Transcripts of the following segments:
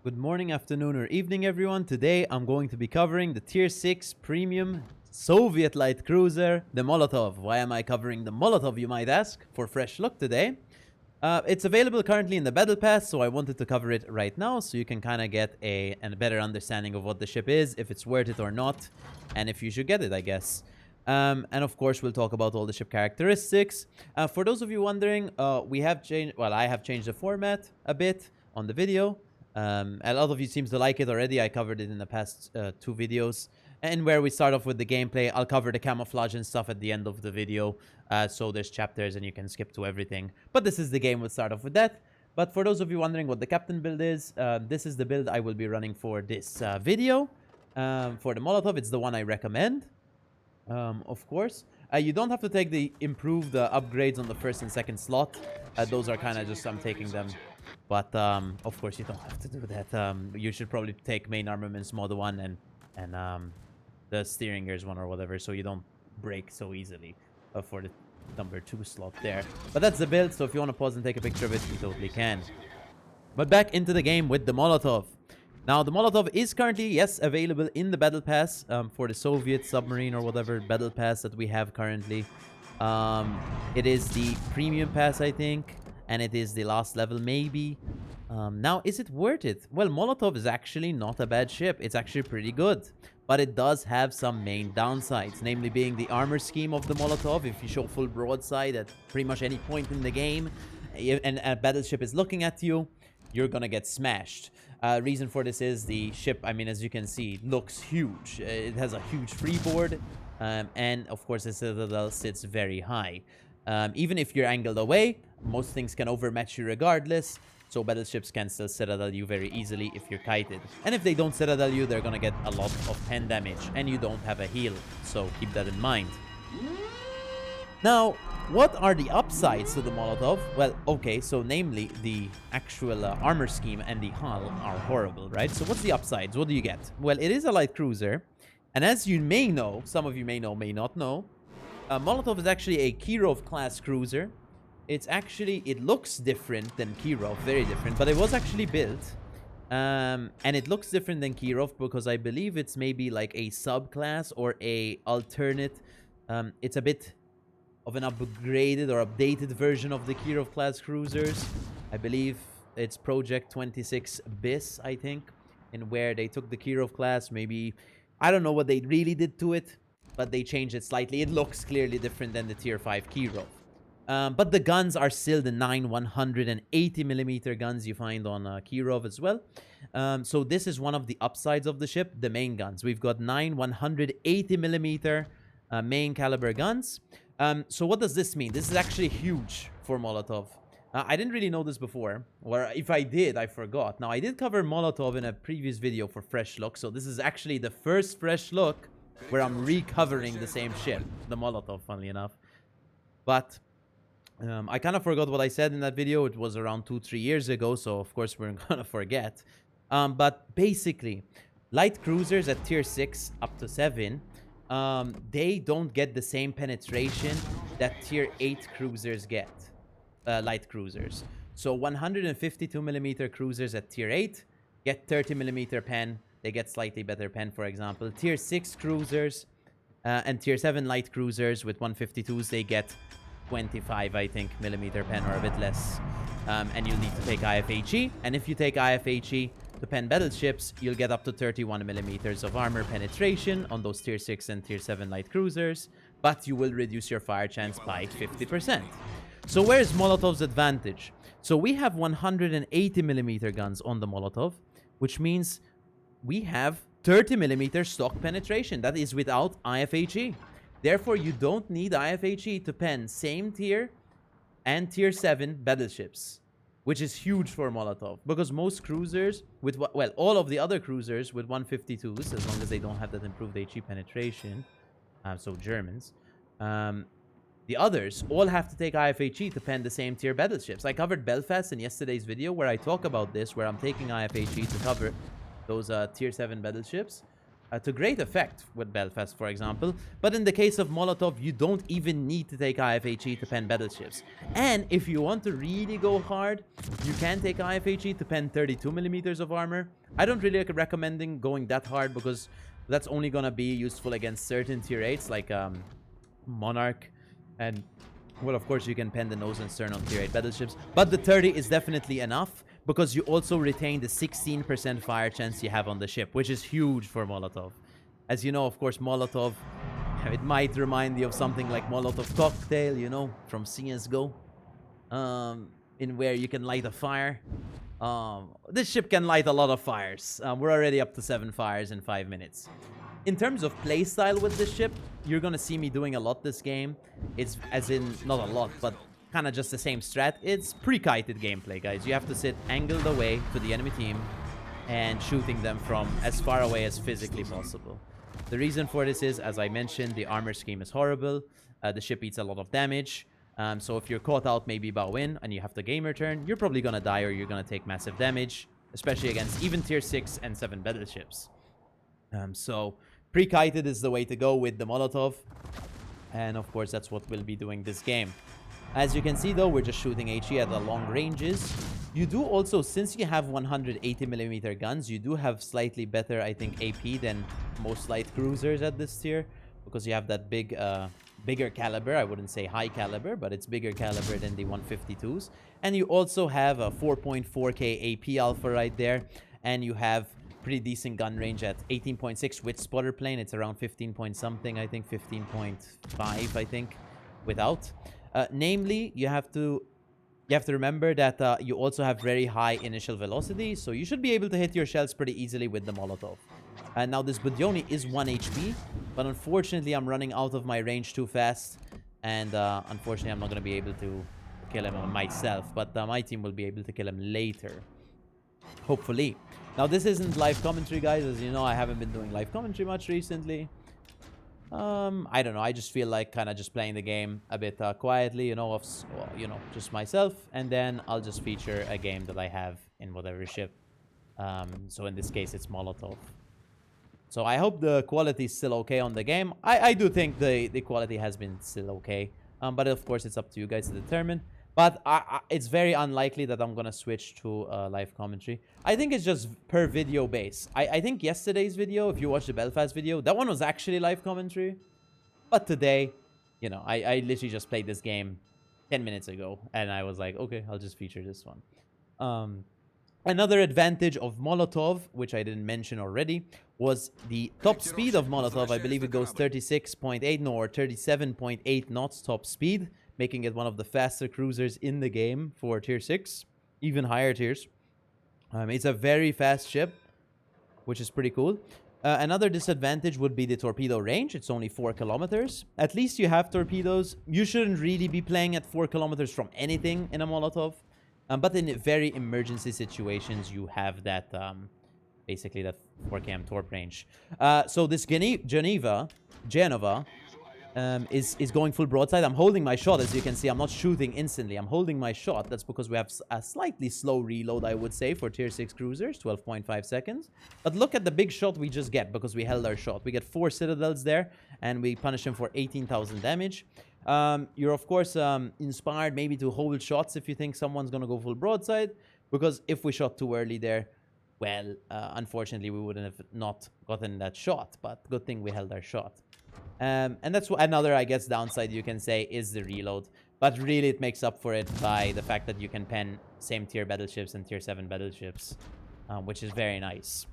Good morning, afternoon, or evening, everyone. Today, I'm going to be covering the Tier 6 Premium Soviet Light Cruiser, the Molotov. Why am I covering the Molotov, you might ask, for fresh look today? It's available currently in the Battle Pass, so I wanted to cover it right now so you can kind of get a better understanding of what the ship is, if it's worth it or not, and if you should get it, I guess. And of course, we'll talk about all the ship characteristics. For those of you wondering, we have changed, well, I have changed the format a bit on the video. A lot of you seems to like it already. I covered it in the past 2 videos. And where we start off with the gameplay, I'll cover the camouflage and stuff at the end of the video. So there's chapters and you can skip to everything. But this is the game, we'll start off with that. But for those of you wondering what the captain build is, this is the build I will be running for this video. For the Molotov, it's the one I recommend, of course. You don't have to take the improved upgrades on the first and second slot. Those are kind of just, I'm taking them. But, of course, you don't have to do that. You should probably take main armaments mod 1 and the steering gears 1 or whatever, so you don't break so easily for the number 2 slot there. But that's the build, so if you want to pause and take a picture of it, you totally can. But back into the game with the Molotov. Now, the Molotov is currently, yes, available in the Battle Pass for the Soviet submarine or whatever Battle Pass that we have currently. It is the Premium Pass, I think. And it is the last level, maybe. Now, is it worth it? Well, Molotov is actually not a bad ship. It's actually pretty good. But it does have some main downsides, namely being the armor scheme of the Molotov. If you show full broadside at pretty much any point in the game, and a battleship is looking at you, you're gonna get smashed. Reason for this is the ship, I mean, as you can see, looks huge. It has a huge freeboard. And, of course, the citadel sits very high. Even if you're angled away, most things can overmatch you regardless, so battleships can still citadel you very easily if you're kited. And if they don't citadel you, they're gonna get a lot of pen damage, and you don't have a heal, so keep that in mind. Now, what are the upsides to the Molotov? Well, okay, so namely, the actual armor scheme and the hull are horrible, right? So what's the upsides? What do you get? Well, it is a light cruiser, and as you may know, some of you may know, may not know, Molotov is actually a Kirov class cruiser. It looks different than Kirov, very different, but it was actually built. And it looks different than Kirov because I believe it's maybe like a subclass or a alternate. It's a bit of an upgraded or updated version of the Kirov class cruisers. I believe it's Project 26 BIS, I think, in where they took the Kirov class. Maybe, I don't know what they really did to it, but they changed it slightly. It looks clearly different than the Tier 5 Kirov. But the guns are still the 9 180mm guns you find on Kirov as well. So this is one of the upsides of the ship, the main guns. We've got 9 180mm main caliber guns. So what does this mean? This is actually huge for Molotov. I didn't really know this before, or if I did, I forgot. Now, I did cover Molotov in a previous video for Fresh Look, so this is actually the first Fresh Look where I'm recovering the same ship, the Molotov, funnily enough. But I kind of forgot what I said in that video. It was around 2-3 years ago, so of course we're gonna forget. But basically, light cruisers at Tier 6 up to 7, they don't get the same penetration that Tier 8 cruisers get, light cruisers. So 152mm cruisers at Tier 8 get 30mm pen. They get slightly better pen, for example. Tier 6 cruisers and Tier 7 light cruisers with 152s, they get 25, I think, millimeter pen or a bit less. And you'll need to take IFHE. And if you take IFHE to pen battleships, you'll get up to 31mm of armor penetration on those Tier 6 and Tier 7 light cruisers. But you will reduce your fire chance by 50%. So where's Molotov's advantage? So we have 180mm guns on the Molotov, which means we have 30mm stock penetration. That is without IFHE. Therefore, you don't need IFHE to pen same tier and Tier 7 battleships, which is huge for Molotov. Because most cruisers, with well, all of the other cruisers with 152s, as long as they don't have that improved HE penetration, so Germans, the others all have to take IFHE to pen the same tier battleships. I covered Belfast in yesterday's video where I talk about this, where I'm taking IFHE to cover those Tier 7 battleships. to great effect with Belfast, for example. But in the case of Molotov, you don't even need to take IFHE to pen battleships. And if you want to really go hard, you can take IFHE to pen 32 millimeters of armor. I don't really recommend going that hard because that's only gonna be useful against certain tier 8s like Monarch and, well, of course you can pen the nose and stern on tier 8 battleships. But the 30 is definitely enough because you also retain the 16% fire chance you have on the ship, which is huge for Molotov. As you know, of course, Molotov, it might remind you of something like Molotov Cocktail, you know, from CSGO, in where you can light a fire. This ship can light a lot of fires. We're already up to 7 fires in 5 minutes. In terms of playstyle with this ship, you're gonna see me doing a lot this game. It's, as in, not a lot, but kind of just the same strat. It's pre-kited gameplay, guys. You have to sit angled away to the enemy team and shooting them from as far away as physically possible. The reason for this is, as I mentioned, the armor scheme is horrible. The ship eats a lot of damage. So if you're caught out maybe bow in and you have the gamer turn, you're probably gonna die or you're gonna take massive damage, especially against even tier 6 and 7 battleships. So pre-kited is the way to go with the Molotov. And of course, that's what we'll be doing this game. As you can see, though, we're just shooting HE at the long ranges. You do also, since you have 180mm guns, you do have slightly better, I think, AP than most light cruisers at this tier. Because you have that bigger caliber. I wouldn't say high caliber, but it's bigger caliber than the 152s. And you also have a 4.4k AP alpha right there. And you have pretty decent gun range at 18.6 with spotter plane. It's around 15 point something, I think, 15.5, I think, without. Namely, you have to remember that you also have very high initial velocity, so you should be able to hit your shells pretty easily with the Molotov. And now this Budyoni is 1 HP, but unfortunately I'm running out of my range too fast, and unfortunately I'm not going to be able to kill him myself, but my team will be able to kill him later, hopefully. Now this isn't live commentary, guys. As you know, I haven't been doing live commentary much recently. I don't know. I just feel like kind of just playing the game a bit quietly, you know, just myself. And then I'll just feature a game that I have in whatever ship. So in this case, it's Molotov. So I hope the quality is still okay on the game. I do think the quality has been still okay. But of course, it's up to you guys to determine. But it's very unlikely that I'm going to switch to live commentary. I think it's just per video base. I think yesterday's video, if you watched the Belfast video, that one was actually live commentary. But today, you know, I literally just played this game 10 minutes ago. And I was like, okay, I'll just feature this one. Another advantage of Molotov, which I didn't mention already, was the top speed of Molotov. I believe it goes 36.8 or 37.8 knots top speed, making it one of the faster cruisers in the game for tier 6, even higher tiers. It's a very fast ship, which is pretty cool. Another disadvantage would be the torpedo range. It's only 4 kilometers. At least you have torpedoes. You shouldn't really be playing at 4 kilometers from anything in a Molotov. But in very emergency situations, you have that, basically that 4 km torp range. So this Geneva is going full broadside. I'm holding my shot. As you can see, I'm not shooting instantly. I'm holding my shot. That's because we have a slightly slow reload, I would say, for tier 6 cruisers, 12.5 seconds. But look at the big shot we just get because we held our shot. We get 4 citadels there, and we punish them for 18,000 damage. You're, of course, inspired maybe to hold shots if you think someone's going to go full broadside. Because if we shot too early there, well, unfortunately, we wouldn't have not gotten that shot. But good thing we held our shot. And that's another, I guess, downside you can say is the reload. But really, it makes up for it by the fact that you can pen same tier battleships and tier 7 battleships, which is very nice.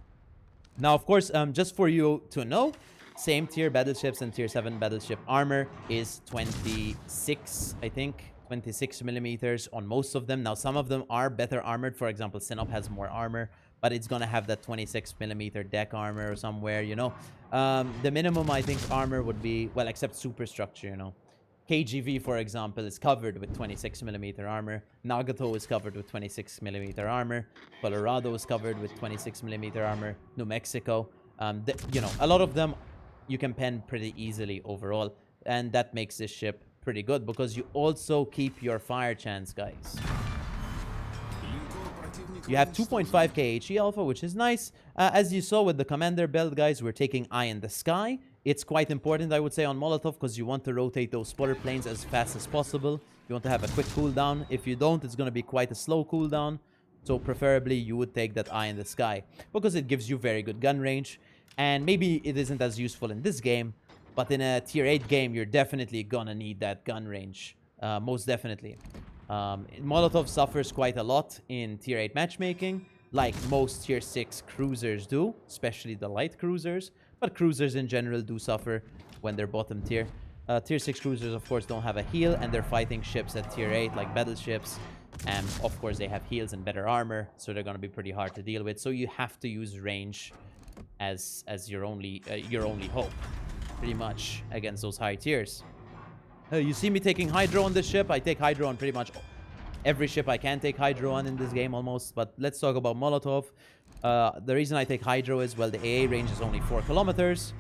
Now, of course, just for you to know, same tier battleships and tier 7 battleship armor is 26, I think, 26 millimeters on most of them. Now, some of them are better armored. For example, Sinop has more armor, but it's going to have that 26 millimeter deck armor or somewhere, you know. The minimum, I think, armor would be, well, except superstructure, you know. KGV, for example, is covered with 26 millimeter armor. Nagato is covered with 26 millimeter armor. Colorado is covered with 26 millimeter armor. New Mexico, you know, a lot of them you can pen pretty easily overall. And that makes this ship pretty good because you also keep your fire chance, guys. You have 2.5k HE alpha, which is nice. As you saw with the commander build, guys, we're taking Eye in the Sky. It's quite important, I would say, on Molotov, because you want to rotate those spotter planes as fast as possible. You want to have a quick cooldown. If you don't, it's going to be quite a slow cooldown. So preferably, you would take that Eye in the Sky, because it gives you very good gun range. And maybe it isn't as useful in this game, but in a tier 8 game, you're definitely going to need that gun range. Most definitely. Molotov suffers quite a lot in tier 8 matchmaking, like most tier 6 cruisers do, especially the light cruisers. But cruisers in general do suffer when they're bottom tier. Tier 6 cruisers, of course, don't have a heal, and they're fighting ships at tier 8, like battleships. And, of course, they have heals and better armor, so they're going to be pretty hard to deal with. So you have to use range as your only hope, pretty much, against those high tiers. You see me taking Hydro on this ship. I take Hydro on pretty much every ship I can take Hydro on in this game almost. But let's talk about Molotov. The reason I take Hydro is, well, the AA range is only 4 kilometers.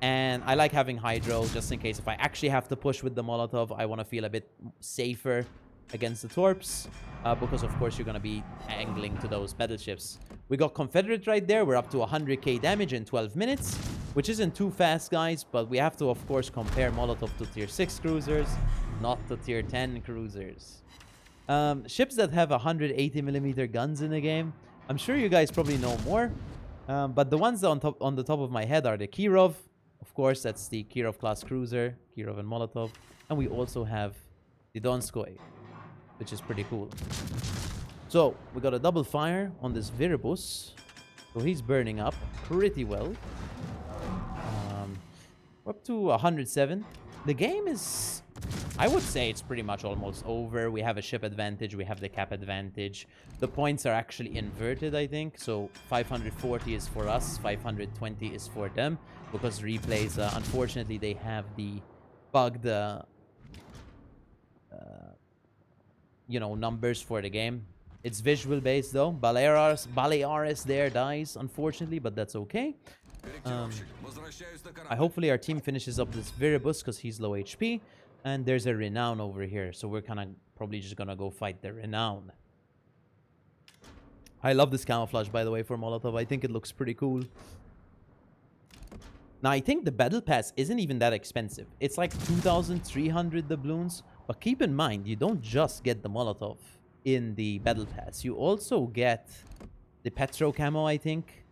And I like having Hydro just in case if I actually have to push with the Molotov, I want to feel a bit safer against the Torps. Because, of course, you're going to be angling to those battleships. We got Confederate right there. We're up to 100k damage in 12 minutes. Which isn't too fast, guys. But we have to, of course, compare Molotov to tier 6 cruisers. Not to tier 10 cruisers. Ships that have 180mm guns in the game. I'm sure you guys probably know more. But the ones on the top of my head are the Kirov. Of course, that's the Kirov class cruiser. Kirov and Molotov. And we also have the Donskoy, which is pretty cool. So, we got a double fire on this Viribus. So he's burning up pretty well. We're up to 107. The game is, I would say it's pretty much almost over. We have a ship advantage. We have the cap advantage. The points are actually inverted, I think. So 540 is for us. 520 is for them. Because replays, unfortunately, they have the bugged, you know, numbers for the game. It's visual based, though. Balearis there dies, unfortunately, but that's okay. Hopefully our team finishes up this Viribus because he's low HP. And there's a Renown over here. So we're kind of probably just going to go fight the Renown. I love this camouflage, by the way, for Molotov. I think it looks pretty cool. Now, I think the Battle Pass isn't even that expensive. It's like 2,300 doubloons. But keep in mind, you don't just get the Molotov in the Battle Pass. You also get the Petro camo, I think.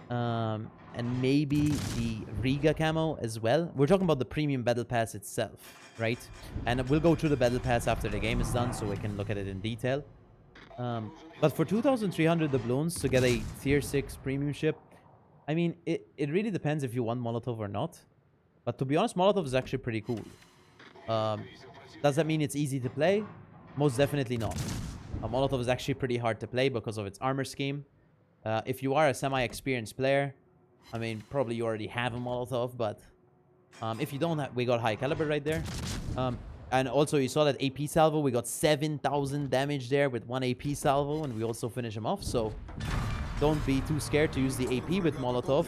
And maybe the Riga camo as well. We're talking about the premium Battle Pass itself, right? And we'll go through the Battle Pass after the game is done so we can look at it in detail. But for 2,300 doubloons to get a tier 6 premium ship, I mean, it really depends if you want Molotov or not. But to be honest, Molotov is actually pretty cool. Does that mean it's easy to play? Most definitely not. Molotov is actually pretty hard to play because of its armor scheme. If you are a semi-experienced player, I mean, probably you already have a Molotov, but if you don't have, we got high caliber right there. And also you saw that AP salvo, we got 7,000 damage there with one AP salvo, and we also finish him off. So don't be too scared to use the AP with Molotov.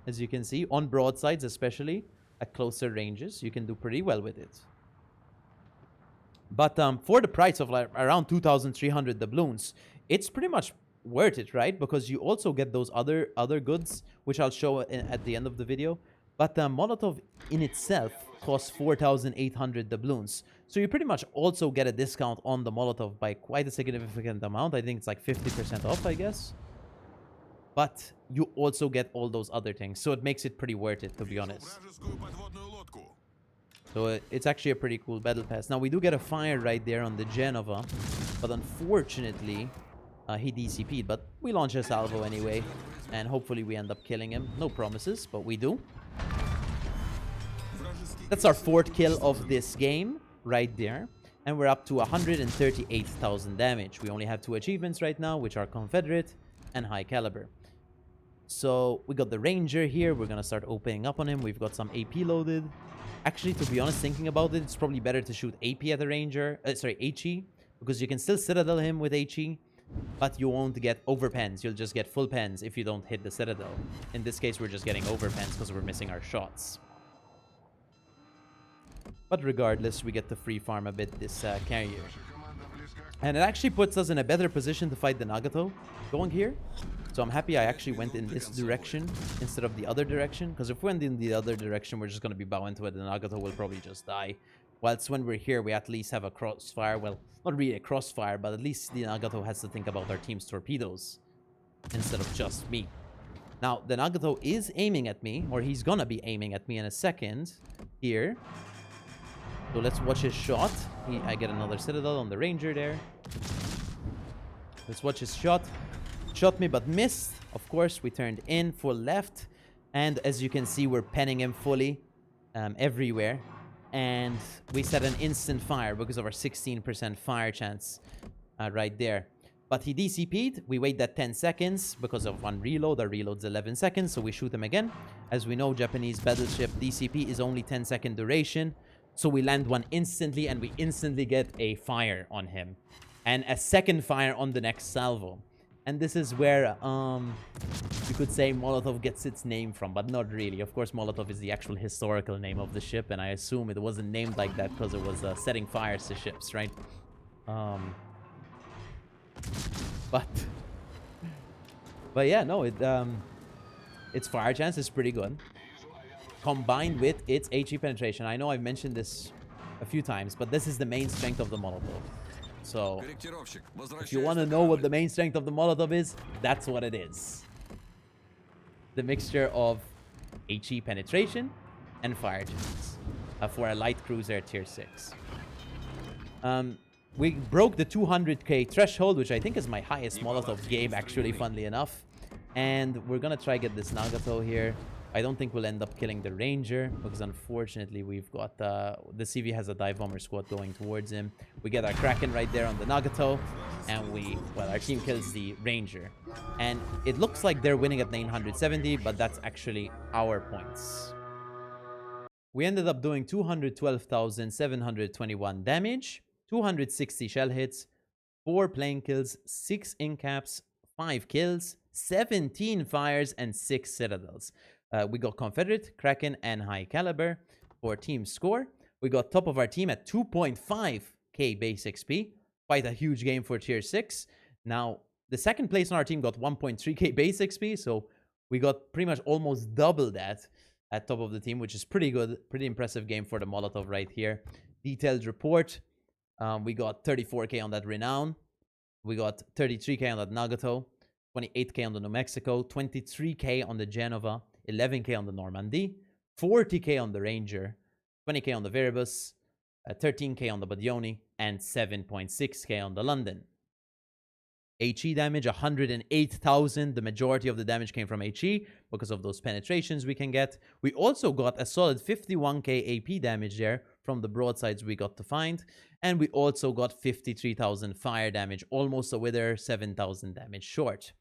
As you can see, on broadsides especially, at closer ranges, you can do pretty well with it. But for the price of like around 2,300 doubloons, it's pretty much worth it, right? Because you also get those other goods, which I'll show at the end of the video. But Molotov in itself costs 4,800 doubloons. So you pretty much also get a discount on the Molotov by quite a significant amount. I think it's like 50% off, I guess. But you also get all those other things. So it makes it pretty worth it, to be honest. So it's actually a pretty cool battle pass. Now, we do get a fire right there on the Genova. But unfortunately, he DCP'd. But we launch a salvo anyway. And hopefully we end up killing him. No promises, but we do. That's our 4th kill of this game right there. And we're up to 138,000 damage. We only have 2 achievements right now, which are Confederate and High Caliber. So we got the Ranger here. We're going to start opening up on him. We've got some AP loaded. Actually, to be honest, thinking about it, it's probably better to shoot AP at the Ranger. Sorry, HE. Because you can still Citadel him with HE. But you won't get overpens. You'll just get full pens if you don't hit the Citadel. In this case, we're just getting overpens because we're missing our shots. But regardless, we get to free farm a bit this carrier. And it actually puts us in a better position to fight the Nagato going here. So I'm happy I actually went in this direction instead of the other direction. Because if we went in the other direction, we're just going to be bow into it. The Nagato will probably just die. Whilst when we're here, we at least have a crossfire. Well, not really a crossfire, but at least the Nagato has to think about our team's torpedoes instead of just me. Now, the Nagato is aiming at me, or he's going to be aiming at me in a second here. So let's watch his shot. I get another Citadel on the Ranger there. Let's watch his shot. Shot me but missed. Of course, we turned in full left. And as you can see, we're penning him fully everywhere. And we set an instant fire because of our 16% fire chance right there. But he DCP'd. We wait that 10 seconds because of one reload. Our reload's 11 seconds, so we shoot him again. As we know, Japanese battleship DCP is only 10-second duration. So we land one instantly, and we instantly get a fire on him. And a second fire on the next salvo. And this is where, you could say Molotov gets its name from, but not really. Of course, Molotov is the actual historical name of the ship, and I assume it wasn't named like that because it was setting fires to ships, right? But yeah, no, its fire chance is pretty good. Combined with its HE penetration. I know I've mentioned this a few times, but this is the main strength of the Molotov. So, if you want to know what the main strength of the Molotov is, that's what it is. The mixture of HE penetration and fire chance for a light cruiser tier 6. We broke the 200k threshold, which I think is my highest Molotov game, actually, funnily enough. And we're going to try get this Nagato here. I don't think we'll end up killing the Ranger, because unfortunately we've got the CV has a dive bomber squad going towards him. We get our Kraken right there on the Nagato, and our team kills the Ranger. And it looks like they're winning at 970, but that's actually our points. We ended up doing 212,721 damage, 260 shell hits, 4 plane kills, 6 incaps, 5 kills, 17 fires, and 6 citadels. We got Confederate, Kraken, and High Caliber for team score. We got top of our team at 2.5k base XP. Quite a huge game for tier 6. Now, the second place on our team got 1.3k base XP, so we got pretty much almost double that at top of the team, which is pretty good. Pretty impressive game for the Molotov right here. Detailed report. We got 34k on that Renown. We got 33k on that Nagato. 28k on the New Mexico. 23k on the Genova. 11k on the Normandy, 40k on the Ranger, 20k on the Veribus, 13k on the Badioni, and 7.6k on the London. HE damage, 108,000. The majority of the damage came from HE because of those penetrations we can get. We also got a solid 51k AP damage there from the broadsides we got to find. And we also got 53,000 fire damage, almost a wither, 7,000 damage short.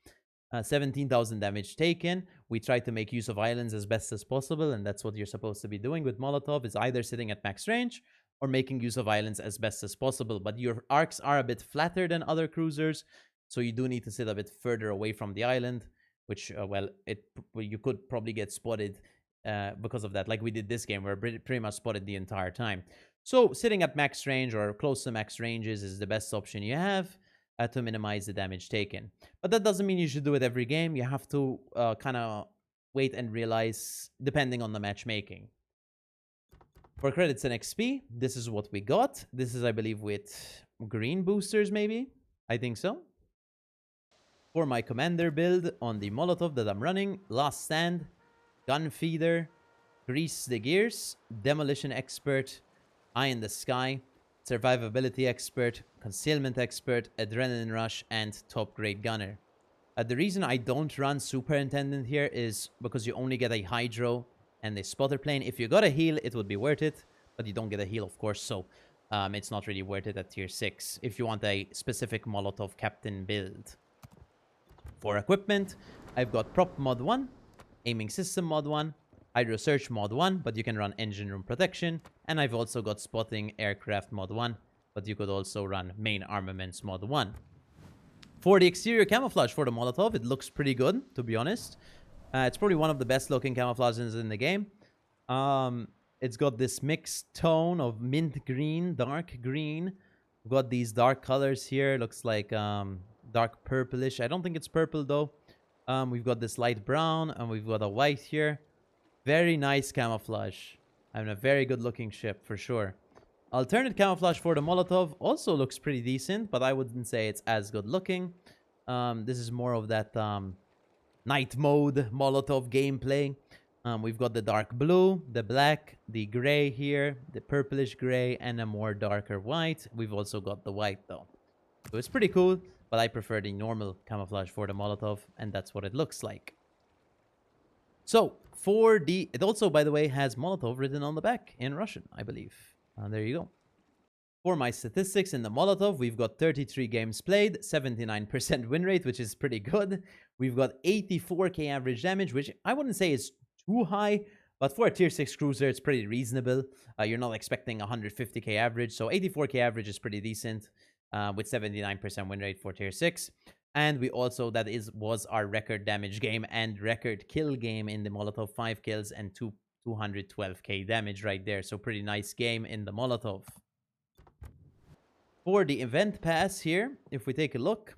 17,000 damage taken. We tried to make use of islands as best as possible, and that's what you're supposed to be doing with Molotov, is either sitting at max range or making use of islands as best as possible. But your arcs are a bit flatter than other cruisers, so you do need to sit a bit further away from the island, which, you could probably get spotted because of that, like we did this game, where pretty much spotted the entire time. So sitting at max range or close to max ranges is the best option you have to minimize the damage taken. But that doesn't mean you should do it every game. You have to kind of wait and realize, depending on the matchmaking. For credits and XP, this is what we got. This is, I believe, with green boosters, maybe? I think so. For my commander build on the Molotov that I'm running, Last Stand, Gun Feeder, Grease the Gears, Demolition Expert, Eye in the Sky, Survivability Expert, Concealment Expert, Adrenaline Rush, and Top Grade Gunner. The reason I don't run Superintendent here is because you only get a Hydro and a Spotter Plane. If you got a heal, it would be worth it, but you don't get a heal, of course, so it's not really worth it at tier 6 if you want a specific Molotov Captain build. For equipment, I've got Prop Mod 1, Aiming System Mod 1, Hydro Search Mod 1, but you can run Engine Room Protection, and I've also got Spotting Aircraft Mod 1, but you could also run Main Armaments Mod 1. For the exterior camouflage for the Molotov, it looks pretty good, to be honest. It's probably one of the best looking camouflages in the game. It's got this mixed tone of mint green, dark green, We've got these dark colors here. Looks like dark purplish. I don't think it's purple though. We've got this light brown and we've got a white here. Very nice camouflage. And a very good looking ship for sure. Alternate camouflage for the Molotov also looks pretty decent, but I wouldn't say it's as good looking. This is more of that night mode Molotov gameplay. We've got the dark blue, the black, the gray here, the purplish gray, and a more darker white. We've also got the white though. So it's pretty cool, but I prefer the normal camouflage for the Molotov, and that's what it looks like. So, it also, by the way, has Molotov written on the back in Russian, I believe. There you go. For my statistics in the Molotov, we've got 33 games played, 79% win rate, which is pretty good. We've got 84k average damage, which I wouldn't say is too high, but for a tier 6 cruiser, it's pretty reasonable. You're not expecting 150k average, so 84k average is pretty decent, with 79% win rate for tier 6. And we also, was our record damage game and record kill game in the Molotov. 5 kills and 212k damage right there. So pretty nice game in the Molotov. For the event pass here, if we take a look,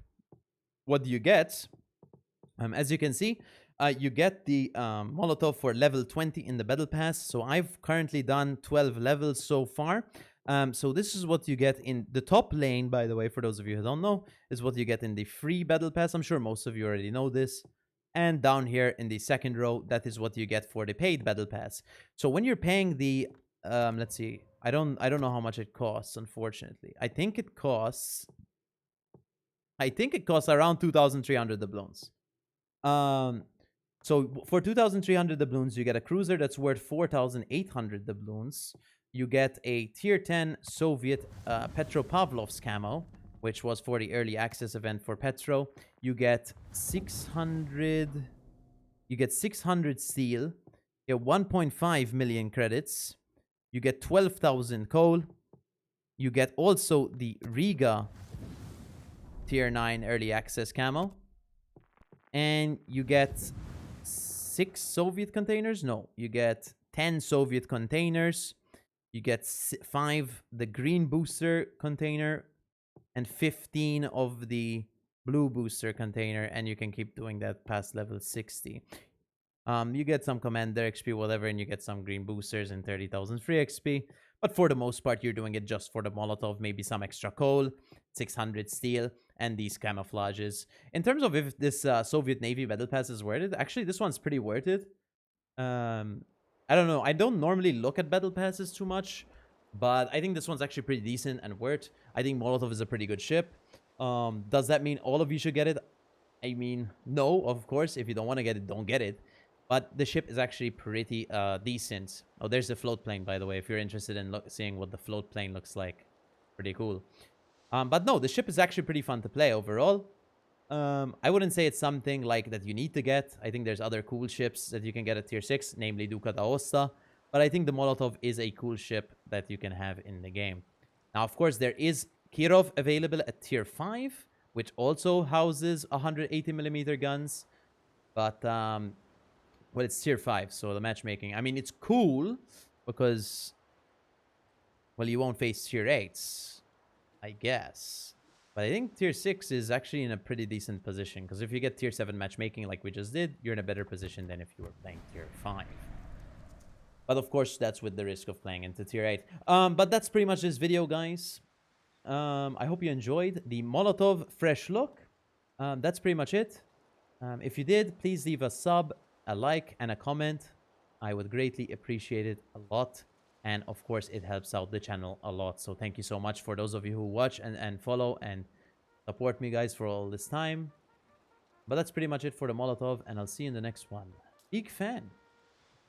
what do you get? As you can see, you get the Molotov for level 20 in the battle pass. So I've currently done 12 levels so far. So this is what you get in the top lane, by the way, for those of you who don't know, is what you get in the free battle pass. I'm sure most of you already know this. And down here in the second row, that is what you get for the paid battle pass. So when you're paying the, let's see, I don't know how much it costs, unfortunately. I think it costs around 2,300 doubloons. So for 2,300 doubloons, you get a cruiser that's worth 4,800 doubloons. You get a tier 10 Soviet Petropavlovsk camo, which was for the early access event for Petro. You get 600 steel. You get 1.5 million credits. You get 12,000 coal. You get also the Riga tier 9 early access camo. And you get 6 Soviet containers. No, you get 10 Soviet containers. You get 5 the green booster container and 15 of the blue booster container, and you can keep doing that past level 60. You get some commander XP, whatever, and you get some green boosters and 30,000 free XP. But for the most part, you're doing it just for the Molotov, maybe some extra coal, 600 steel, and these camouflages. In terms of if this Soviet Navy battle pass is worth it, actually, this one's pretty worth it. I don't know. I don't normally look at battle passes too much, but I think this one's actually pretty decent and worth. I think Molotov is a pretty good ship. Does that mean all of you should get it? I mean, no, of course. If you don't want to get it, don't get it. But the ship is actually pretty decent. Oh, there's the float plane, by the way, if you're interested in seeing what the float plane looks like. Pretty cool. But no, the ship is actually pretty fun to play overall. I wouldn't say it's something like that you need to get. I think there's other cool ships that you can get at tier 6, namely Duka d'Aosta. But I think the Molotov is a cool ship that you can have in the game. Now, of course, there is Kirov available at tier 5, which also houses 180mm guns. But, well, it's tier 5, so the matchmaking. I mean, it's cool because, well, you won't face tier 8s, I guess. But I think tier 6 is actually in a pretty decent position. Because if you get tier 7 matchmaking like we just did, you're in a better position than if you were playing tier 5. But of course, that's with the risk of playing into tier 8. But that's pretty much this video, guys. I hope you enjoyed the Molotov fresh look. That's pretty much it. If you did, please leave a sub, a like, and a comment. I would greatly appreciate it a lot. And of course, it helps out the channel a lot. So thank you so much for those of you who watch and follow and support me, guys, for all this time. But that's pretty much it for the Molotov, and I'll see you in the next one. Big fan.